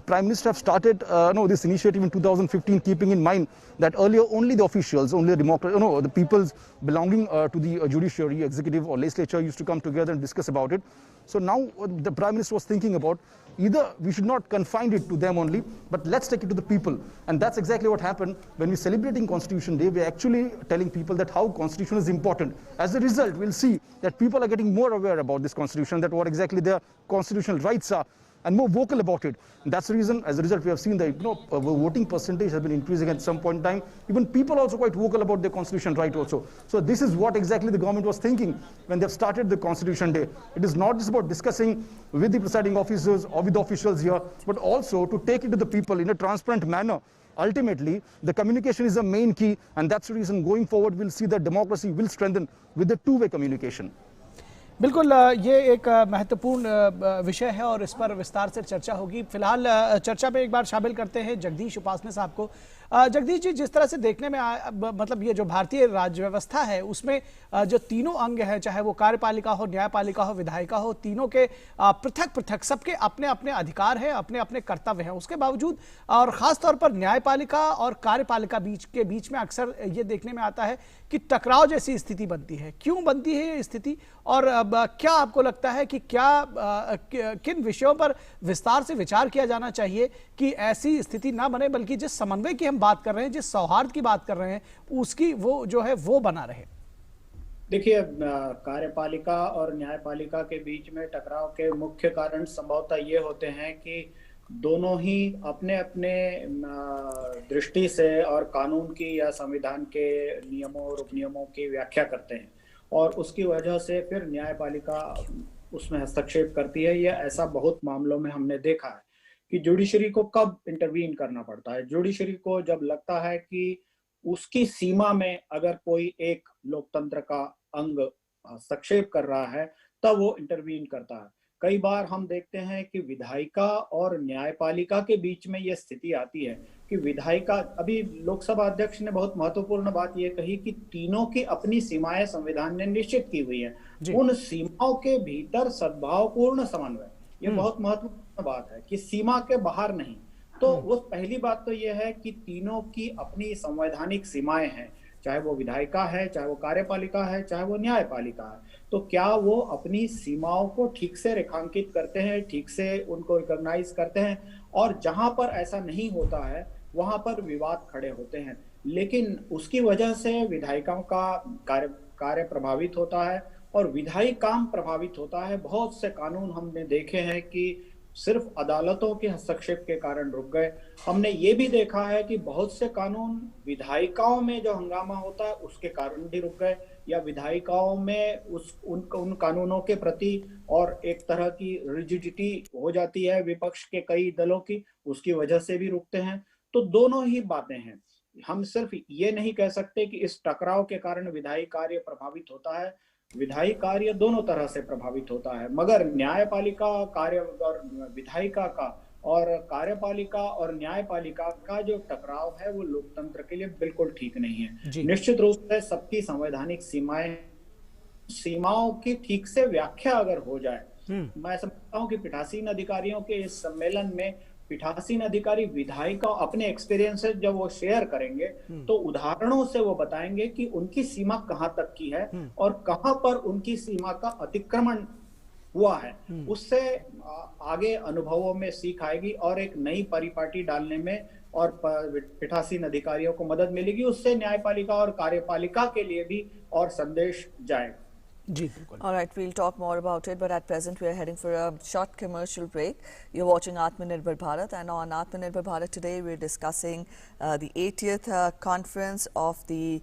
Prime Minister have started this initiative in 2015, keeping in mind that earlier only the officials, only the the peoples belonging to the judiciary, executive or legislature used to come together and discuss about it. So now the Prime Minister was thinking about either we should not confine it to them only, but let's take it to the people. And that's exactly what happened when we're celebrating Constitution Day. We're actually telling people that how Constitution is important. As a result, we'll see that people are getting more aware about this Constitution, that what exactly their constitutional rights are, and more vocal about it. And that's the reason, as a result, we have seen that voting percentage has been increasing at some point in time. Even people also quite vocal about their constitutional right also. So this is what exactly the government was thinking when they've started the Constitution Day. It is not just about discussing with the presiding officers or with the officials here, but also to take it to the people in a transparent manner. Ultimately, the communication is the main key, and that's the reason going forward we'll see that democracy will strengthen with the two-way communication. बिल्कुल, ये एक महत्वपूर्ण विषय है और इस पर विस्तार से चर्चा होगी। फिलहाल चर्चा में एक बार शामिल करते हैं जगदीश उपासने साहब को। जगदीश जी, जिस तरह से देखने में मतलब ये जो भारतीय राज्य व्यवस्था है उसमें जो तीनों अंग हैं, चाहे वो कार्यपालिका हो, न्यायपालिका हो, विधायिका हो, तीनों के पृथक पृथक सबके अपने अपने अधिकार हैं, अपने अपने कर्तव्य हैं। उसके बावजूद और ख़ास तौर पर न्यायपालिका और कार्यपालिका के बीच में अक्सर ये देखने में आता है कि टकराव जैसी स्थिति बनती है। क्यों बनती है ये स्थिति, और क्या आपको लगता है कि किन विषयों पर विस्तार से विचार किया जाना चाहिए कि ऐसी स्थिति ना बने, बल्कि जिस समन्वय की हम बात कर रहे हैं, जिस सौहार्द की बात कर रहे हैं, उसकी वो जो है वो बना रहे? देखिए, कार्यपालिका और न्यायपालिका के बीच में टकराव के मुख्य कारण संभवतः ये होते हैं कि दोनों ही अपने अपने दृष्टि से और कानून की या संविधान के नियमों और उपनियमों की व्याख्या करते हैं, और उसकी वजह से फिर न्यायपालिका उसमें हस्तक्षेप करती है। ये ऐसा बहुत मामलों में हमने देखा है कि जुडिशरी को कब इंटरवीन करना पड़ता है। जुडिशरी को जब लगता है कि उसकी सीमा में अगर कोई एक लोकतंत्र का अंग हस्तक्षेप कर रहा है तब वो इंटरवीन करता है। कई बार हम देखते हैं कि विधायिका और न्यायपालिका के बीच में यह स्थिति आती है कि विधायिका, अभी लोकसभा अध्यक्ष ने बहुत महत्वपूर्ण बात यह कही कि तीनों की अपनी सीमाएं संविधान ने निश्चित की हुई हैं। उन सीमाओं के भीतर सद्भावपूर्ण समन्वय, ये बहुत महत्वपूर्ण बात है कि सीमा के बाहर नहीं। तो वो पहली बात तो यह है कि तीनों की अपनी संवैधानिक सीमाएं हैं, चाहे वो विधायिका है, चाहे वो कार्यपालिका है, चाहे वो न्यायपालिका है। तो क्या वो अपनी सीमाओं को ठीक से रेखांकित करते हैं, ठीक से उनको रिकॉग्नाइज करते हैं, और जहां पर ऐसा नहीं होता है वहां पर विवाद खड़े होते हैं। लेकिन उसकी वजह से विधायिकाओं का कार्य प्रभावित होता है और विधायी काम प्रभावित होता है। बहुत से कानून हमने देखे हैं कि सिर्फ अदालतों के हस्तक्षेप के कारण रुक गए। हमने ये भी देखा है कि बहुत से कानून विधायिकाओं में जो हंगामा होता है उसके कारण भी रुक गए, या विधायिकाओं में उन कानूनों के प्रति और एक तरह की रिजिडिटी हो जाती है विपक्ष के कई दलों की, उसकी वजह से भी रुकते हैं। तो दोनों ही बातें हैं। हम सिर्फ ये नहीं कह सकते कि इस टकराव के कारण विधायी कार्य प्रभावित होता है। विधायी कार्य दोनों तरह से प्रभावित होता है, मगर न्यायपालिका कार्य और विधायिका का और कार्यपालिका और न्यायपालिका का जो टकराव है वो लोकतंत्र के लिए बिल्कुल ठीक नहीं है। निश्चित रूप से सबकी संवैधानिक सीमाओं की ठीक से व्याख्या अगर हो जाए, मैं समझता हूँ कि पीठासीन अधिकारियों के इस सम्मेलन में पीठासीन अधिकारी विधायिका अपने एक्सपीरियंसेस जब वो शेयर करेंगे तो उदाहरणों से वो बताएंगे कि उनकी सीमा कहां तक की है और कहां पर उनकी सीमा का अतिक्रमण हुआ है। उससे आगे अनुभवों में सीख आएगी और एक नई परिपाटी डालने में और पीठासीन अधिकारियों को मदद मिलेगी। उससे न्यायपालिका और कार्यपालिका के लिए भी और संदेश जाएगा। All right, we'll talk more about it, but at present we are heading for a short commercial break. You're watching Atmanirbhar Bharat, and on Atmanirbhar Bharat today we're discussing the 80th conference of the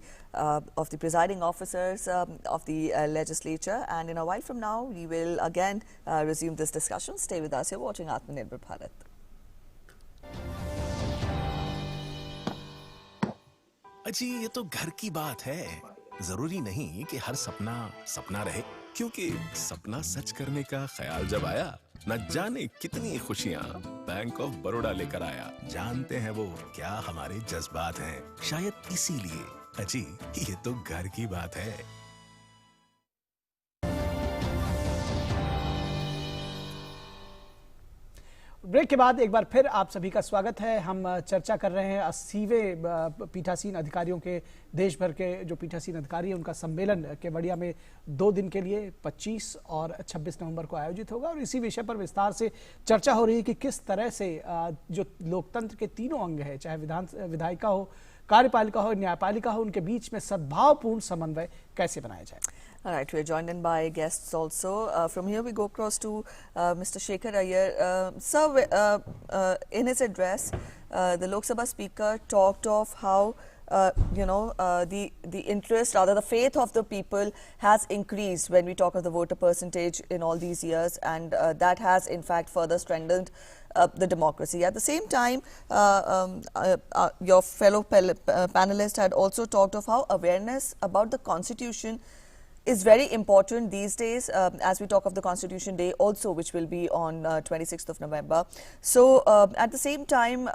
presiding officers of the legislature, and in a while from now we will again resume this discussion. Stay with us. You're watching Atmanirbhar Bharat. अजी ये तो घर की बात है, जरूरी नहीं कि हर सपना सपना रहे, क्योंकि सपना सच करने का ख्याल जब आया न जाने कितनी खुशियां बैंक ऑफ बड़ौदा लेकर आया। जानते हैं वो क्या हमारे जज्बात हैं, शायद इसीलिए अजी ये तो घर की बात है। ब्रेक के बाद एक बार फिर आप सभी का स्वागत है। हम चर्चा कर रहे हैं 80वें पीठासीन अधिकारियों के, देश भर के जो पीठासीन अधिकारी हैं उनका सम्मेलन केवड़िया में 2 दिन के लिए 25 और 26 नवंबर को आयोजित होगा, और इसी विषय पर विस्तार से चर्चा हो रही है कि किस तरह से जो लोकतंत्र के तीनों अंग हैं, चाहे विधायिका हो, कार्यपालिका हो, न्यायपालिका हो, उनके बीच में सद्भावपूर्ण समन्वय कैसे बनाया जाए। All right, we're joined in by guests also. From here we go across to Mr. Shekhar Iyer. Sir, in his address, the Lok Sabha Speaker talked of how the interest, rather the faith of the people has increased when we talk of the voter percentage in all these years, and that has in fact further strengthened the democracy. At the same time, your fellow panelist had also talked of how awareness about the Constitution is very important these days, as we talk of the Constitution Day also, which will be on 26th of November. So at the same time,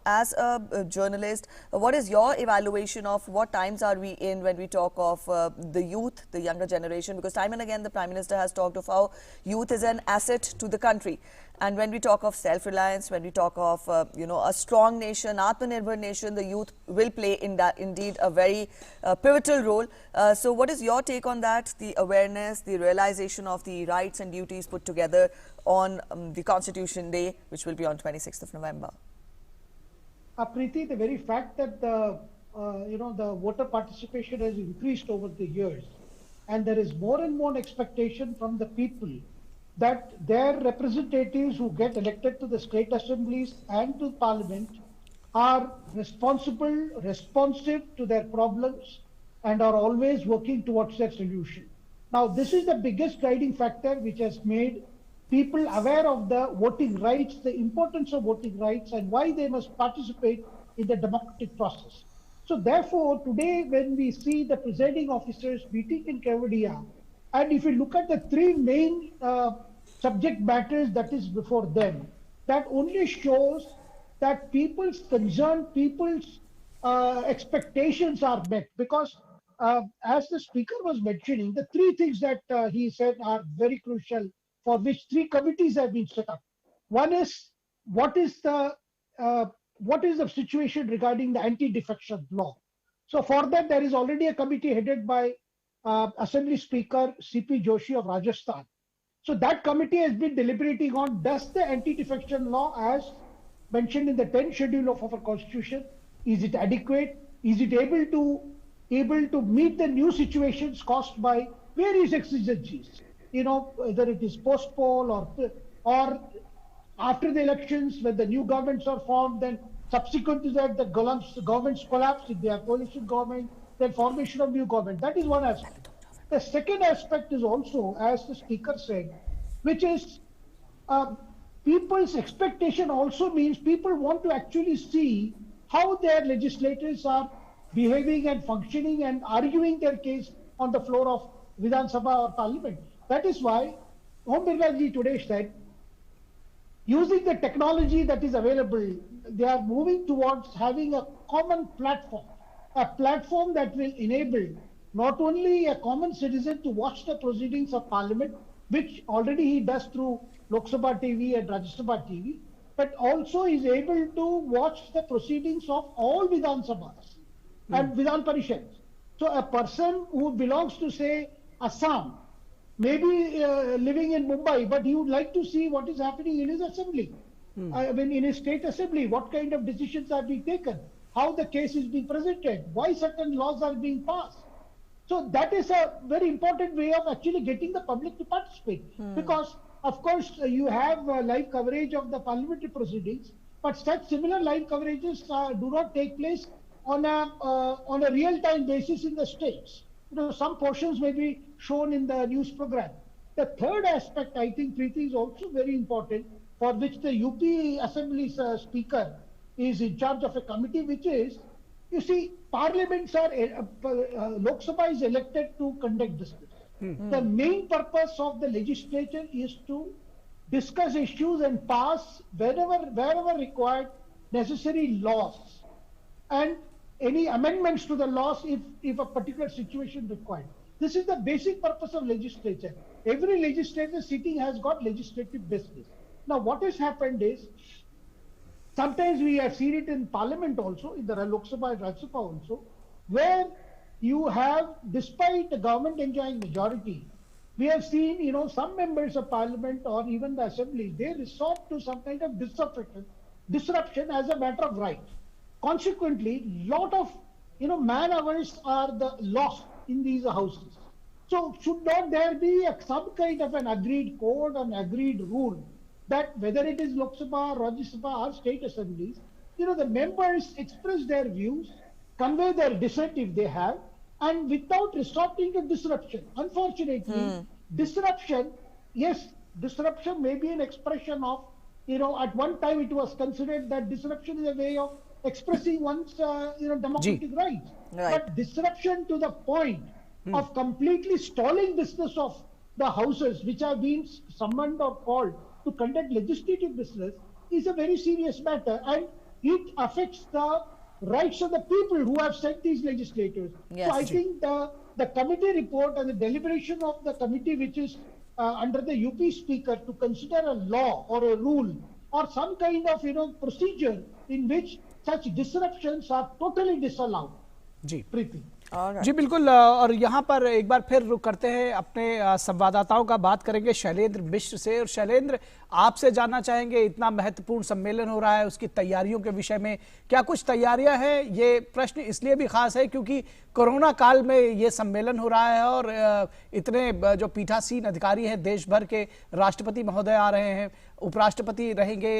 as a journalist, what is your evaluation of what times are we in when we talk of the youth, the younger generation? Because time and again the Prime Minister has talked of how youth is an asset to the country. And when we talk of self-reliance, when we talk of a strong nation, Atmanirbhar nation, the youth will play indeed a very pivotal role. So what is your take on that, the awareness, the realization of the rights and duties put together on the Constitution Day, which will be on 26th of November? Preeti, the very fact that the voter participation has increased over the years, and there is more and more expectation from the people that their representatives who get elected to the state assemblies and to parliament are responsible, responsive to their problems, and are always working towards their solution. Now, this is the biggest guiding factor which has made people aware of the voting rights, the importance of voting rights, and why they must participate in the democratic process. So therefore, today when we see the presiding officers meeting in Kevadia, and if you look at the three main subject matters that is before them, that only shows that people's concern, people's expectations are met. Because as the speaker was mentioning, the three things that he said are very crucial, for which three committees have been set up. One is what is the situation regarding the anti-defection law. So for that, there is already a committee headed by Assembly Speaker C.P. Joshi of Rajasthan. So that committee has been deliberating on, does the anti-defection law, as mentioned in the 10th schedule of our constitution, is it adequate? Is it able to meet the new situations caused by various exigencies? Whether it is postpone or after the elections, when the new governments are formed, then subsequent to that, the governments collapse, if they are coalition government, then formation of new government. That is one aspect. The second aspect is also, as the speaker said, which is people's expectation also means people want to actually see how their legislators are behaving and functioning and arguing their case on the floor of Vidhan Sabha or Parliament. That is why Om Birla ji today said, using the technology that is available, they are moving towards having a common platform, a platform that will enable not only a common citizen to watch the proceedings of Parliament, which already he does through Lok Sabha TV and Rajya Sabha TV, but also is able to watch the proceedings of all Vidhan Sabhas and Vidhan Parishads. So a person who belongs to, say, Assam, maybe living in Mumbai, but he would like to see what is happening in his assembly. In his state assembly, what kind of decisions are being taken, how the case is being presented, why certain laws are being passed. So that is a very important way of actually getting the public to participate. Because, of course, you have live coverage of the parliamentary proceedings, but such similar live coverages do not take place on a real-time basis in the states. Some portions may be shown in the news program. The third aspect, I think, Preeti, is also very important, for which the UP Assembly's speaker is in charge of a committee, which is, you see, parliaments are, Lok Sabha is elected to conduct business. The main purpose of the legislature is to discuss issues and pass, wherever required, necessary laws and any amendments to the laws if a particular situation required. This is the basic purpose of legislature. Every legislator sitting has got legislative business. Now, what has happened is, sometimes we have seen it in Parliament also, in the Lok Sabha and Rajya Sabha also, where you have, despite the government enjoying majority, we have seen, some members of Parliament or even the Assembly, they resort to some kind of disruption as a matter of right. Consequently, lot of, man hours are lost in these houses. So should not there be some kind of an agreed code, an agreed rule, that whether it is Lok Sabha, Rajya Sabha or state assemblies, the members express their views, convey their dissent if they have, and without resorting to disruption. Unfortunately, disruption may be an expression of, at one time it was considered that disruption is a way of expressing one's, democratic rights. Right. But disruption to the point of completely stalling business of the houses which have been summoned or called to conduct legislative business is a very serious matter, and it affects the rights of the people who have sent these legislators. Yes. So I think the committee report and the deliberation of the committee, which is under the UP speaker, to consider a law or a rule or some kind of procedure in which such disruptions are totally disallowed. जी प्रीति जी बिल्कुल। और यहाँ पर एक बार फिर रुक करते हैं, अपने संवाददाताओं का बात करेंगे शैलेंद्र मिश्र से। और शैलेंद्र, आपसे जानना चाहेंगे, इतना महत्वपूर्ण सम्मेलन हो रहा है, उसकी तैयारियों के विषय में क्या कुछ तैयारियां हैं? ये प्रश्न इसलिए भी खास है क्योंकि कोरोना काल में ये सम्मेलन हो रहा है और इतने जो पीठासीन अधिकारी हैं देश भर के, राष्ट्रपति महोदय आ रहे हैं, उपराष्ट्रपति रहेंगे,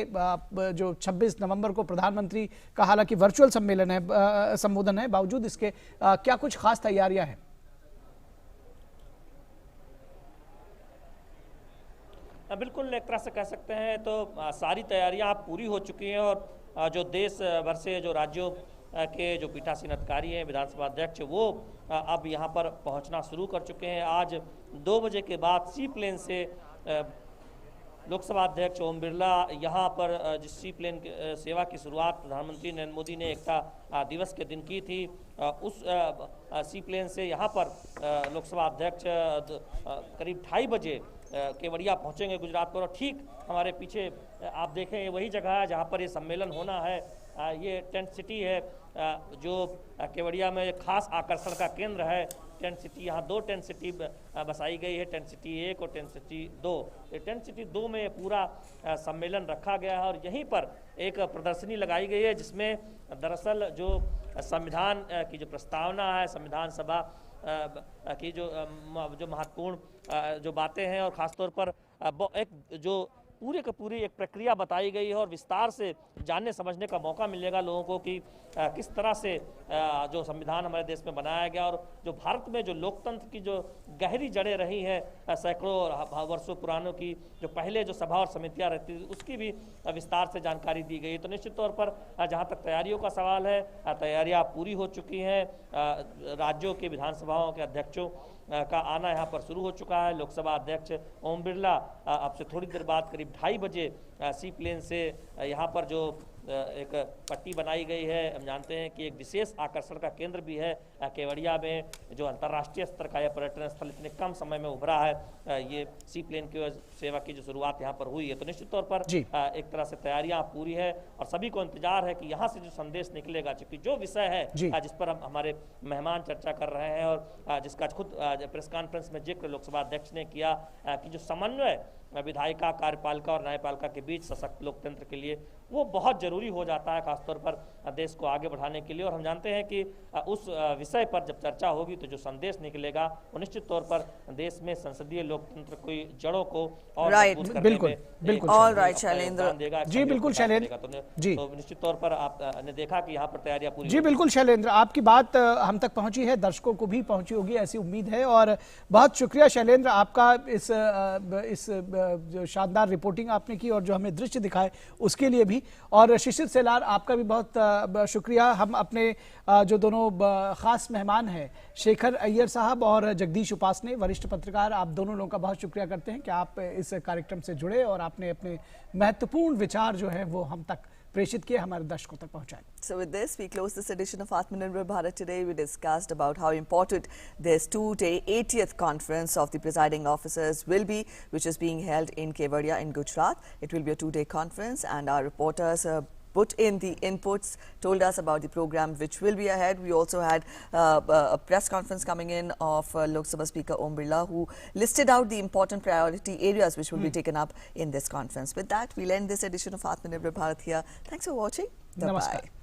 जो 26 नवंबर को प्रधानमंत्री का हालांकि वर्चुअल सम्मेलन है, संबोधन है, बावजूद इसके क्या कुछ खास तैयारियां हैं? बिल्कुल, एक तरह से कह सकते हैं तो सारी तैयारियां पूरी हो चुकी हैं और जो देश भर से, जो राज्यों के जो पीठासीन अधिकारी हैं, विधानसभा अध्यक्ष, वो अब यहाँ पर पहुँचना शुरू कर चुके हैं। आज 2 बजे के बाद सी प्लेन से लोकसभा अध्यक्ष ओम बिरला यहाँ पर जिस सी प्लेन सेवा की शुरुआत प्रधानमंत्री नरेंद्र मोदी ने एकता दिवस के दिन की थी, उस सी प्लेन से यहाँ पर लोकसभा अध्यक्ष करीब 2:30 बजे केवड़िया पहुँचेंगे गुजरात पर। और ठीक हमारे पीछे आप देखें, ये वही जगह है जहाँ पर ये सम्मेलन होना है। ये टेंट सिटी है जो केवड़िया में खास आकर्षण का केंद्र है। टेंट सिटी, यहाँ 2 टेंट सिटी बसाई गई है, टेंट सिटी 1 और टेंट सिटी 2। टेंट सिटी 2 में पूरा सम्मेलन रखा गया है और यहीं पर एक प्रदर्शनी लगाई गई है जिसमें दरअसल जो संविधान की जो प्रस्तावना है, संविधान सभा की जो महत्वपूर्ण जो बातें हैं और ख़ासतौर पर एक जो पूरी की पूरी एक प्रक्रिया बताई गई है और विस्तार से जानने समझने का मौका मिलेगा लोगों को कि किस तरह से जो संविधान हमारे देश में बनाया गया और जो भारत में जो लोकतंत्र की जो गहरी जड़ें रही हैं सैकड़ों वर्षों पुरानों की, जो पहले जो सभा और समितियां रहती थी, उसकी भी विस्तार से जानकारी दी गई। तो निश्चित तौर पर जहां तक तैयारियों का सवाल है, तैयारियां पूरी हो चुकी हैं। राज्यों के विधानसभाओं के अध्यक्षों का आना यहाँ पर शुरू हो चुका है। लोकसभा अध्यक्ष ओम बिरला अब से थोड़ी देर बाद करीब 2:30 बजे सी प्लेन से यहाँ पर जो एक पट्टी बनाई गई है, हम जानते हैं कि एक विशेष आकर्षण का केंद्र भी है केवड़िया में, जो अंतर्राष्ट्रीय स्तर का यह पर्यटन स्थल इतने कम समय में उभरा है। ये सी प्लेन की सेवा की जो शुरुआत यहाँ पर हुई है, तो निश्चित तौर पर एक तरह से तैयारियां पूरी है और सभी को इंतजार है कि यहाँ से जो संदेश निकलेगा, क्योंकि जो विषय है जिस पर हम हमारे मेहमान चर्चा कर रहे हैं और जिसका खुद प्रेस कॉन्फ्रेंस में जिक्र लोकसभा अध्यक्ष ने किया कि जो समन्वय विधायिका, कार्यपालिका और न्यायपालिका के बीच सशक्त लोकतंत्र के लिए वो बहुत जरूरी हो जाता है, खासतौर पर देश को आगे बढ़ाने के लिए। और हम जानते हैं कि उस विषय पर जब चर्चा होगी तो जो संदेश निकलेगा वो निश्चित तौर पर देश में संसदीय लोकतंत्र की जड़ों को और मजबूत करने में शैलेंद्र जी, बिल्कुल शैलेंद्र जी, तो निश्चित तौर पर आपने देखा कि यहाँ पर तैयारियां पूरी जी। बिल्कुल शैलेंद्र, आपकी बात हम तक पहुंची है, दर्शकों को भी पहुंची होगी ऐसी उम्मीद है। और बहुत शुक्रिया शैलेंद्र आपका इस जो शानदार रिपोर्टिंग आपने की और जो हमें दृश्य दिखाए उसके लिए भी। और शिशिर सेलार, आपका भी बहुत शुक्रिया। हम अपने जो दोनों खास मेहमान हैं, शेखर अय्यर साहब और जगदीश उपासने, वरिष्ठ पत्रकार, आप दोनों लोगों का बहुत शुक्रिया करते हैं कि आप इस कार्यक्रम से जुड़े और आपने अपने महत्वपूर्ण विचार जो है वो हम तक प्रेषित किए, हमारे दर्शकों तक पहुंचाए। So with this, we close this edition of Atmanirbhar Bharat. Today we discussed about how important this 2-day 80th conference of the presiding officers will be, which is being held in Kevadia in Gujarat. It will be a 2-day conference, and our reporters put in the inputs, told us about the program which will be ahead. We also had a press conference coming in of Lok Sabha Speaker Om Birla, who listed out the important priority areas which will be taken up in this conference. With that, we'll end this edition of Atmanirbhar Bharat here. Thanks for watching. Bye-bye.